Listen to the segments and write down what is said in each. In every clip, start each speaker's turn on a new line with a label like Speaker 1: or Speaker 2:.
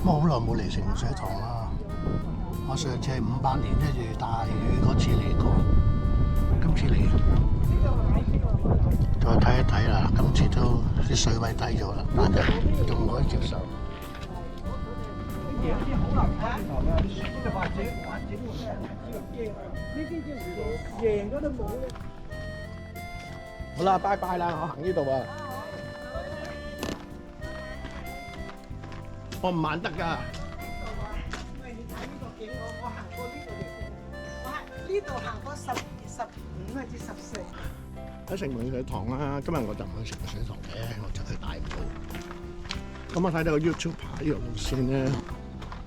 Speaker 1: 咁好耐冇嚟城門水塘啦。我上次係58年一月大雨嗰次嚟過，今次嚟再睇一睇啦。今次都啲水位低咗啦，但係仲可以接受。好啦，拜拜啦！我行呢度啊，我唔慢得㗎。
Speaker 2: 我行過呢度嚟嘅，我係呢度行過15至14。
Speaker 1: 喺城門水塘啦，今日我就唔去城門水塘嘅，我就去大埔。咁我睇到個 YouTuber 呢條路線咧，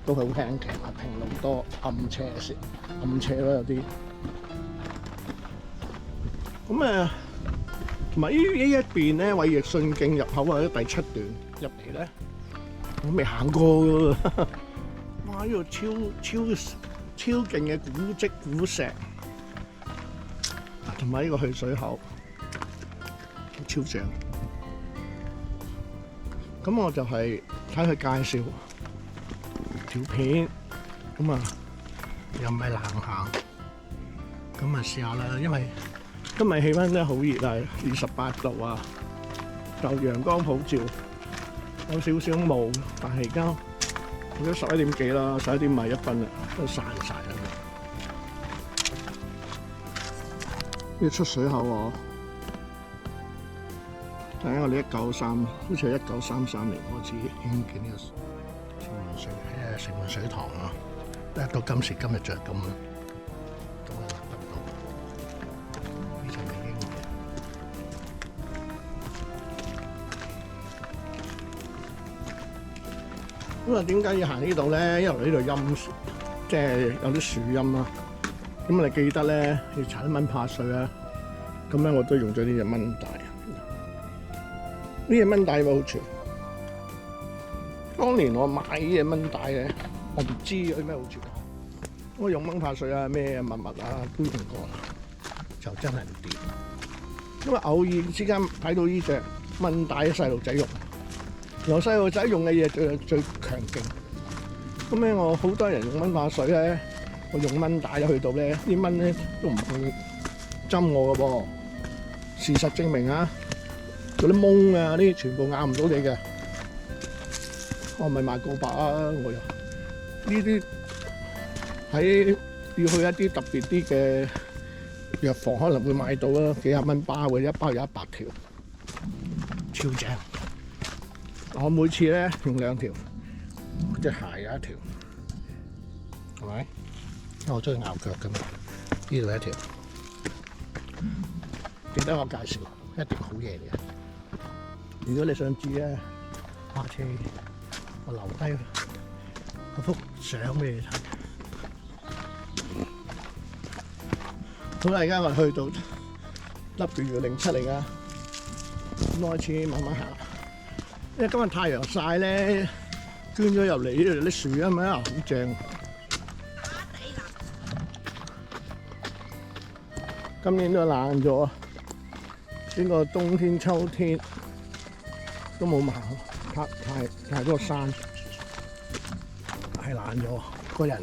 Speaker 1: 都好輕騎啊，平路多，暗斜時暗斜咯有啲。咁同埋呢一邊咧，衛奕信徑入口或者第7段入嚟咧，我未行過㗎喎。哇！呢度超勁嘅古蹟古石，同埋呢個去水口超正。咁我就係睇佢介紹條片，咁啊又唔係難行，咁啊試下啦。因為今日氣温真係好熱啊，28度啊，就陽光普照，有少少霧，但係而家都11點幾啦，11點1分啦，都散晒啦。呢出水口喎，睇下我哋193，好似係1933年開始興建呢個城門水塘啊，到今時今日就係咁啦。咁啊立不到，呢就未經嘅。咁啊，點解要行呢度咧？因為呢度陰，即係有啲樹蔭啦。咁你記得咧要搽啲蚊怕水啊。咁咧我都用咗呢隻蚊帶。呢隻蚊帶有冇好處？當年我買呢隻蚊帶咧，我唔知有咩好處。我用蚊怕水啊、咩物啊都用過，就真係唔掂。因為偶爾之間睇到呢隻蚊帶啲細路仔用，由細路仔用嘅嘢最強勁。咁咧我好多人用蚊怕水咧，我用蚊帶去到咧，啲蚊咧都唔會針我嘅噃。事實證明啊，嗰啲蚊啊，呢啲全部咬唔到你嘅。我唔係賣告白啊，我又呢啲喺要去一啲特別啲嘅藥房可能會買到啦，幾廿蚊包嘅，一包有100條，超正。我每次咧用2條，隻鞋有1條，係咪？因為我中意咬腳㗎嘛，呢度1條。記得我介紹，一定好嘢嚟嘅。如果你想知咧，下次我留低嗰幅相俾你睇。好啦，而家我去到 W07嚟㗎，開始慢慢行。因為今日太陽曬咧，捐咗入嚟呢度啲樹啊嘛，好正。今年都爛咗。呢個冬天、秋天都冇行，太多山，係爛咗個人。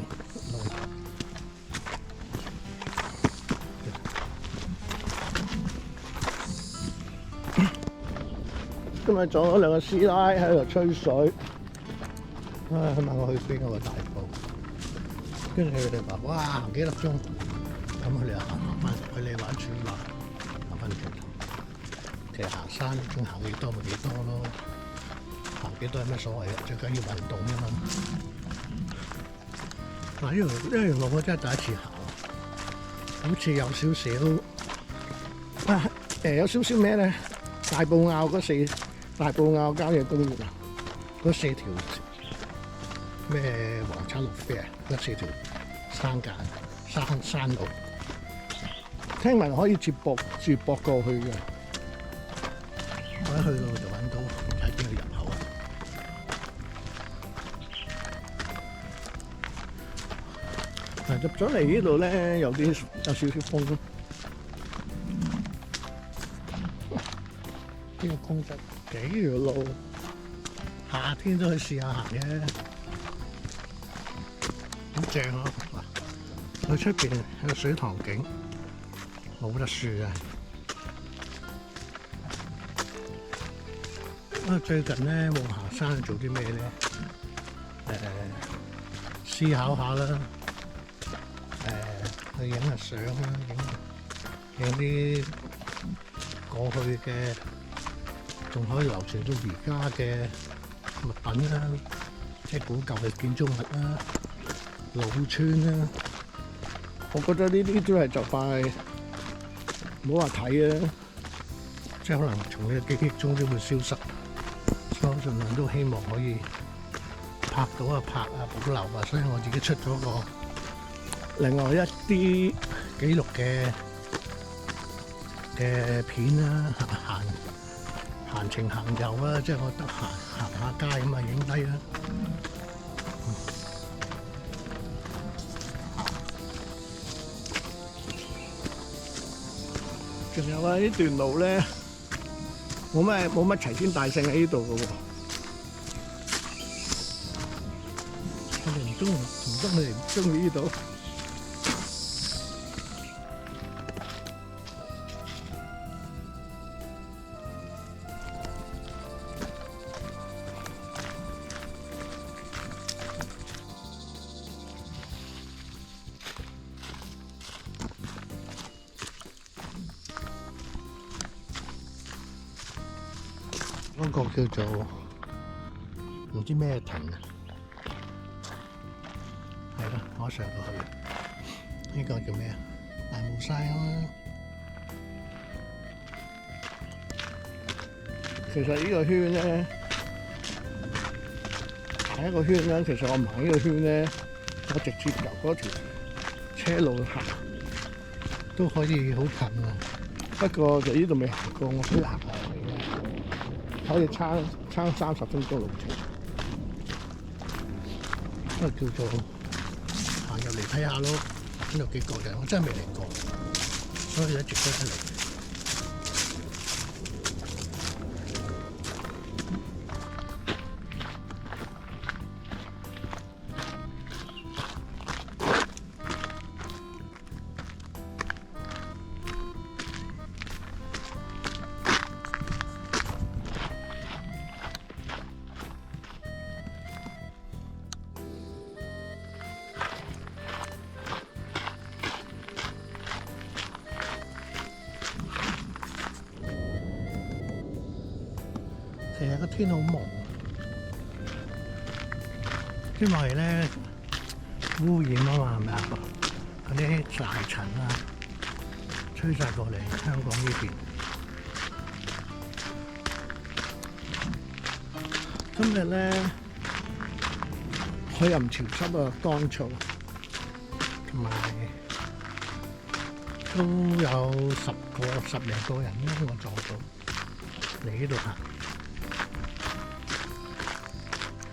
Speaker 1: 今日撞咗2個師奶喺度吹水，佢問我去邊個大埔，跟住佢哋話：哇，行幾粒鐘，咁佢哋又行翻去你玩轉啦，行翻轉。其實行山中行幾多咪幾多咯，行幾多有咩所謂嘅？最緊要運動啊嘛。嗱，呢條路我真係第一次行，好似有少少有少少咩咧？大埔坳大埔坳郊野公園啊，嗰4條咩黃叉綠啡啊，嗰4條山路，聽聞可以接駁過去嘅。我一去到就揾到喺邊個入口啊！嗱，入咗嚟呢度咧，有少少風。呢個公仔幾條路，夏天都去試下行嘅。好正啊！嗱，去出邊有水塘景，冇得輸啊！最近咧冇行山做啲咩咧？思考下啦，去影下相啦，影啲過去嘅，仲可以流傳到而家嘅物品啦，即係古舊嘅建築物啦、老村啦。我覺得呢啲都係就快唔好話睇啊，即係可能從你嘅記憶中都會消失。所以我盡量都希望可以拍到啊、拍啊、保留啊，所以我自己出咗個另外一啲記錄嘅片啦，行程行遊啊，即係我得閒行下街咁啊，影低啦。仲有啊，呢段路咧冇乜齊天大聖喺呢度嘅喎。我哋唔通佢哋唔中意呢度？嗰個叫做唔知咩亭啊，係咯，我上過去。呢個叫咩啊？大霧山咯。其實呢個圈咧，行一個圈咧，其實我唔行呢個圈咧，我直接由嗰條車路行都可以好近啊。不過就呢度未行過，我想行下。可以撐30分鐘路程，都叫做行入嚟睇下咯。呢度幾個人，我真係未嚟過，所以一直都係嚟。其實個天好蒙，因為咧污染啊嘛，係咪啊？嗰啲大塵啊，吹晒過嚟香港呢邊。今日咧海又唔潮濕啊，乾燥，同埋都有十零個人咧，我撞到嚟呢度行。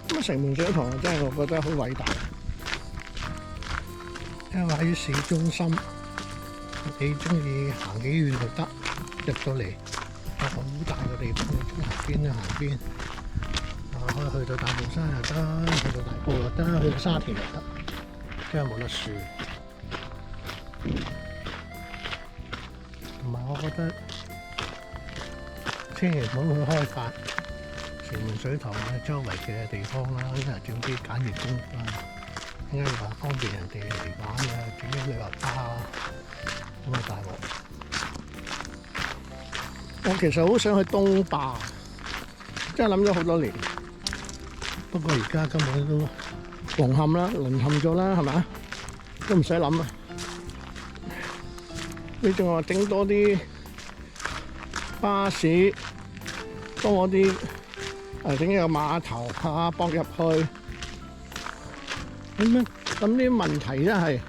Speaker 1: 咁啊，城門水塘真係我覺得好偉大，因為喺市中心，你中意行幾遠就得，入到嚟有好大嘅地方，你中意行邊就行邊。可以去到大帽山又得，去到大埔又得，去到沙田又得，真係冇得輸。同埋我覺得千祈唔好去開發城門水塘嘅周圍嘅地方啦，因為整啲簡易公屋啦，應該話方便人哋嚟玩啊，整啲旅遊巴啊，咁啊大鑊！我其實好想去東壩，真係諗咗好多年。不過而家根本都淪陷咗啦，係咪啊？都唔使諗啊！你仲話整多啲巴士，多啲整一個碼頭嚇，駁入去。咁呢啲問題真係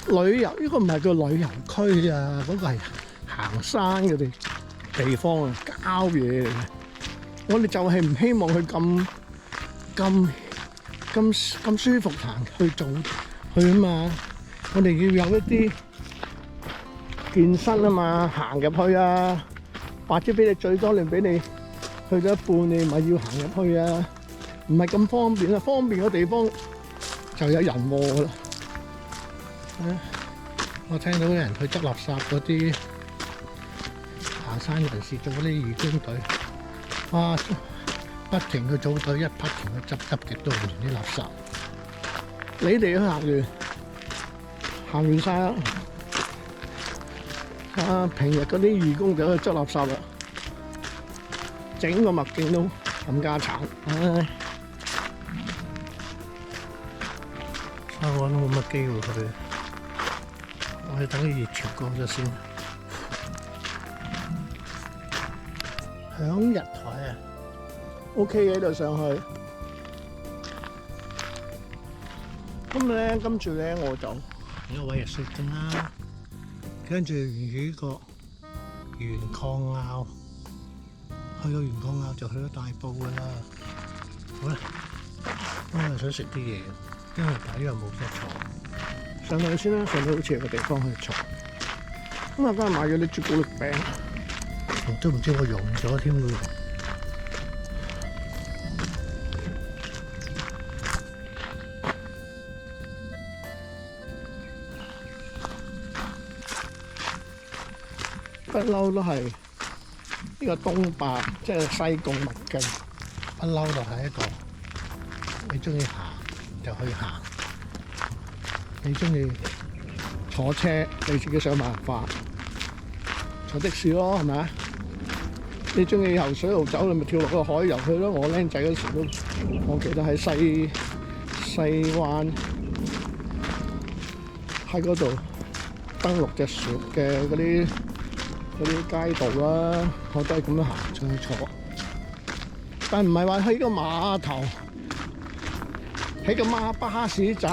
Speaker 1: 旅遊，呢個唔係叫旅遊區啊，嗰個係行山嘅地方啊，郊野嚟嘅。我哋就係唔希望佢咁舒服行去做去啊嘛！我哋要有一啲健身啊嘛，行入去啊，或者俾你最多你俾你去咗一半，你咪要行入去啊！唔係咁方便啊！方便嘅地方就有人禍㗎啦。我聽到有人去執垃圾嗰啲行山人士做嗰啲義工隊，哇！不停去組隊，不停去執極都唔完啲垃圾。你哋都行完晒啦。平日嗰啲義工就去執垃圾啦，整個麥徑都冚家鏟。我都冇乜機會去，我哋等佢熱潮過咗先。響日台啊 ，OK 嘅，喺度上去。咁跟住咧我就有位日雪徑啦，跟住沿住呢個鉛礦坳，去到鉛礦坳就去到大埔噶啦。好啦，我又想食啲嘢。因為底又冇得坐，上去先啦。上去好似有個地方去坐。咁啊，今日買咗啲朱古力餅，都唔知我溶咗添喎。不嬲都係呢個東壩，即係西貢麥徑，不嬲就係一個你中意行就去行，你中意坐車你自己想辦法，坐的士咯，係咪啊？你中意游水路走，你咪跳落個海游去咯。我僆仔嗰時都，我記得喺西灣喺嗰度登陸隻船嘅嗰啲街道啦，我都係咁樣行上去坐，但唔係話喺個碼頭。喺個巴士站，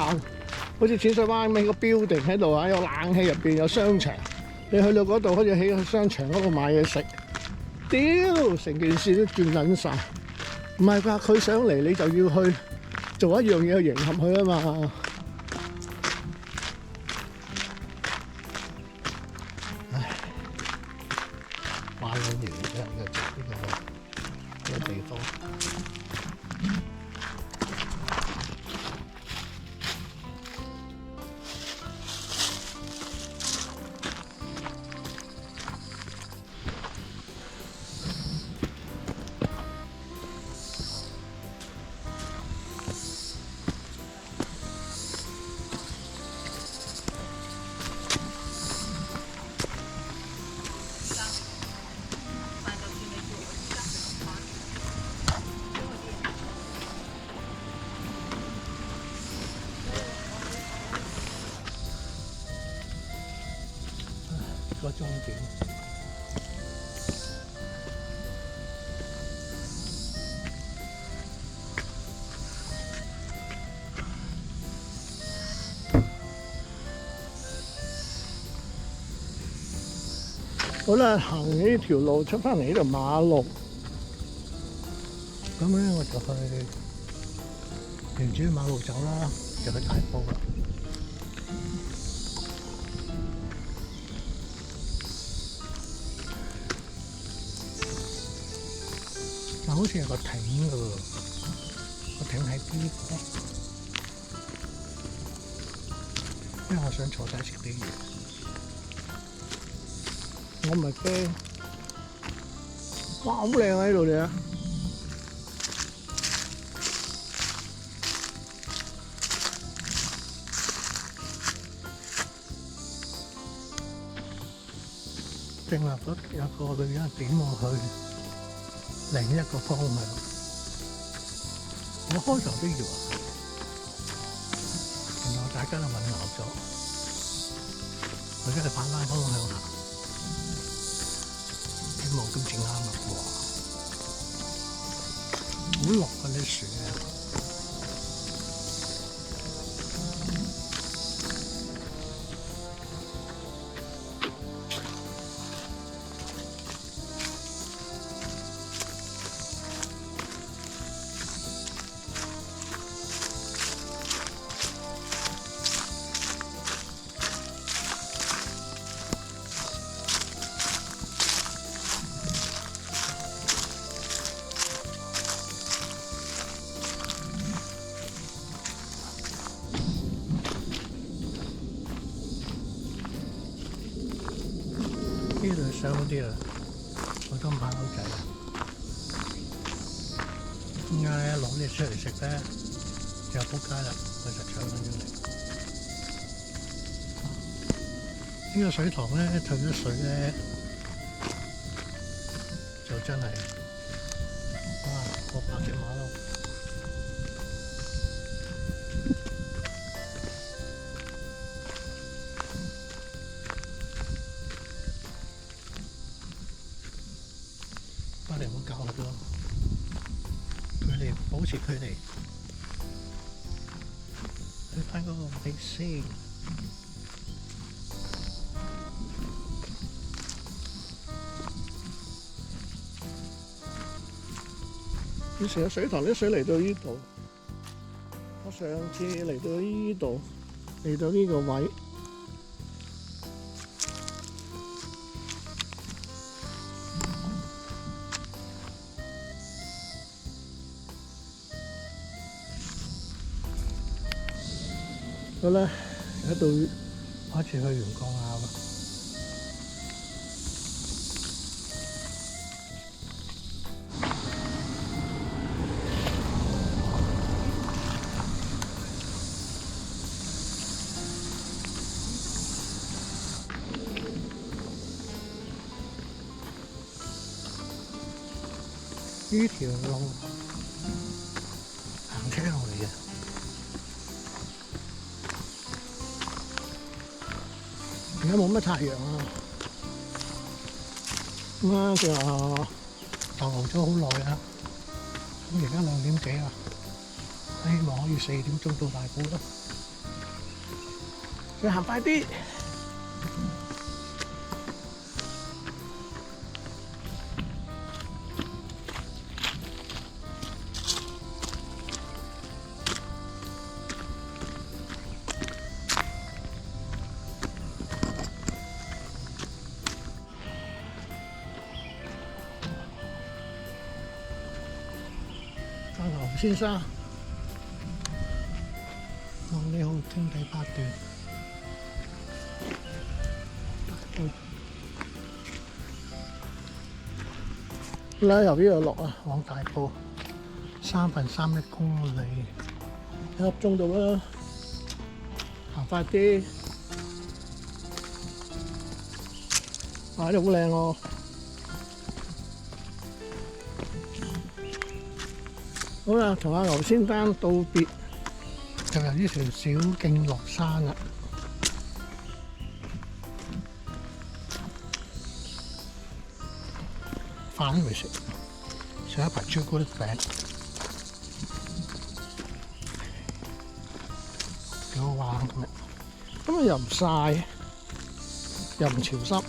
Speaker 1: 好似淺水灣尾個 building 喺度啊，有冷氣入邊有商場，你去到嗰度好似喺個商場嗰度買嘢食，屌成件事都轉撚晒。唔係㗎，佢上嚟你就要去做一樣嘢去迎合佢啊嘛。唉，玩緊嘢啫，呢個地方。個終點。好啦，行呢條路出返嚟呢條馬路，咁咧我就去沿住馬路走啦，就去大埔啦。嗱，好似有個艇㗎喎，個艇喺邊咧？因為我想坐低食啲嘢。我唔係驚，哇！好靚啊！呢度嚟啊！正立咗有個女人點我去另一個方向，我開頭都以為，原來大家都混淆咗，我而家係反翻方向行。冇咁正啱啦喎，好落啊啲樹啊！度上嗰啲啊，好多馬騮仔啊！點解咧攞啲出嚟食咧？就仆街啦，佢就搶緊咗嚟。呢個水塘咧退咗水咧，就真係哇過百隻馬騮。我哋唔好搞佢咯，距離保持距離，去翻嗰個位先。以前嘅水塘啲水嚟到呢度，我上次嚟到呢度，嚟到呢個位。好啦，喺度開始去陽光坳啦。呢條路行車路嚟嘅。而家冇乜太陽啊，咁啊就逗留咗好耐啊，咁而家2點幾啦，希望可以4點鐘到大埔啦，再行快啲。牛先生，你好，經第8段。好啦，由呢度落啊，往大埔1/3公里，1粒鐘到啦，行快啲。哇！呢度好靚喎。好啦，同阿牛先生道別，就由呢條小徑落山啦。飯都未食，食一排朱古力餅，幾好玩今日。今日又唔曬，又唔潮濕，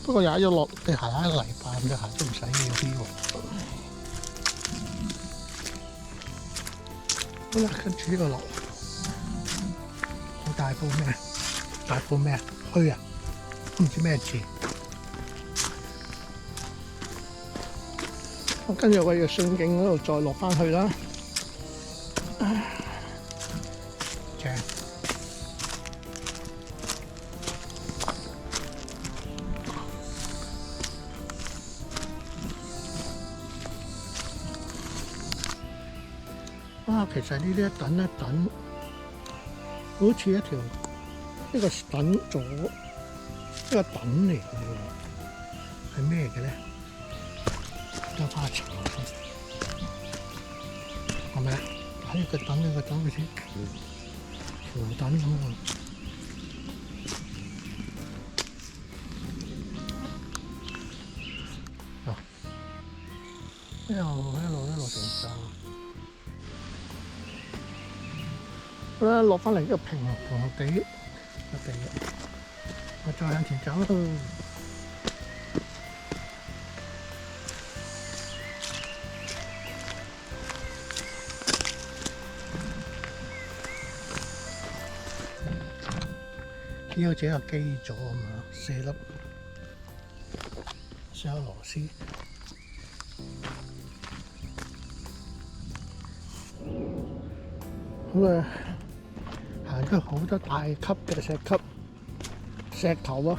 Speaker 1: 不過踩咗落對鞋喺泥巴，對鞋都唔使要啲喎。好啦，跟住呢個落，好大埔咩？大埔咩啊？墟啊？都唔知咩字。我跟住去順徑嗰度再落翻去啦。正。哇！其實呢啲一等一等，好似一個等咗一個等嚟嘅喎，係咩嘅咧？有花茶係咪啊？喺個等好似橋等咁喎。一路成站。好啦，落翻嚟呢個平地嘅地，我再向前走啦。呢個只有機咗啊嘛，4粒螺絲。好啊，行咗好多大級嘅石頭啊！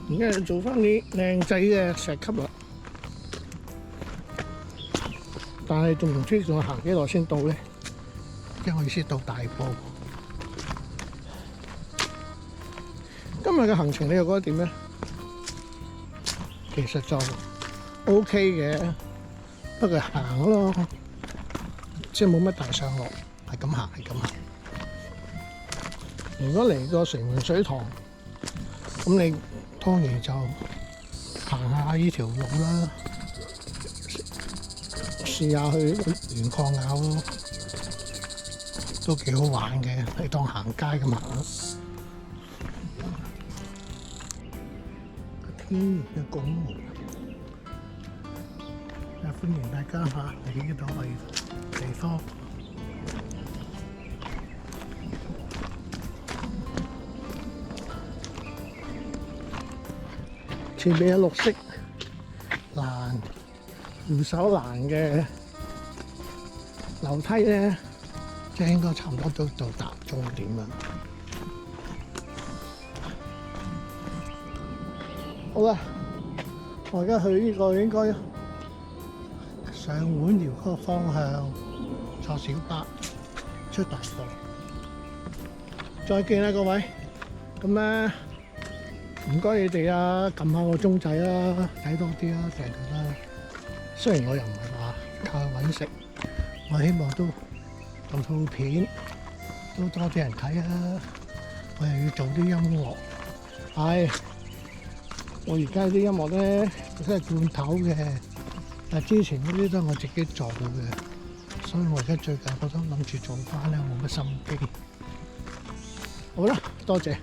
Speaker 1: 而家做翻啲靚仔嘅石級啦，但係仲唔知仲要行幾耐先到咧？即係我意思到大埔。今日嘅行程你又覺得點咧？其實就 OK 嘅，不過行咯，即係冇乜大上落，係咁行，係咁行。如果嚟個城門水塘，咁你當然就行下呢條路啦，試下去鉛礦坳咯，都幾好玩嘅，你當行街咁行咯。天然嘅拱門，歡迎大家嚇嚟呢度係地方。前面有綠色欄、扶手欄嘅樓梯咧，即係應該差唔多都到達終點啦。好啦，我而家去呢個應該上碗寮嗰個方向坐小巴出大埔。再見啦，各位。咁咧。唔該你哋啊，撳下個鐘仔啦，睇多啲啦，成日啦。雖然我又唔係話靠揾食，我希望都做套片，都多啲人睇啊。我又要做啲音樂，我而家啲音樂咧都係罐頭嘅，但係之前嗰啲都係我自己做嘅，所以我而家最近我都諗住做翻咧，冇乜心機。好啦，多謝。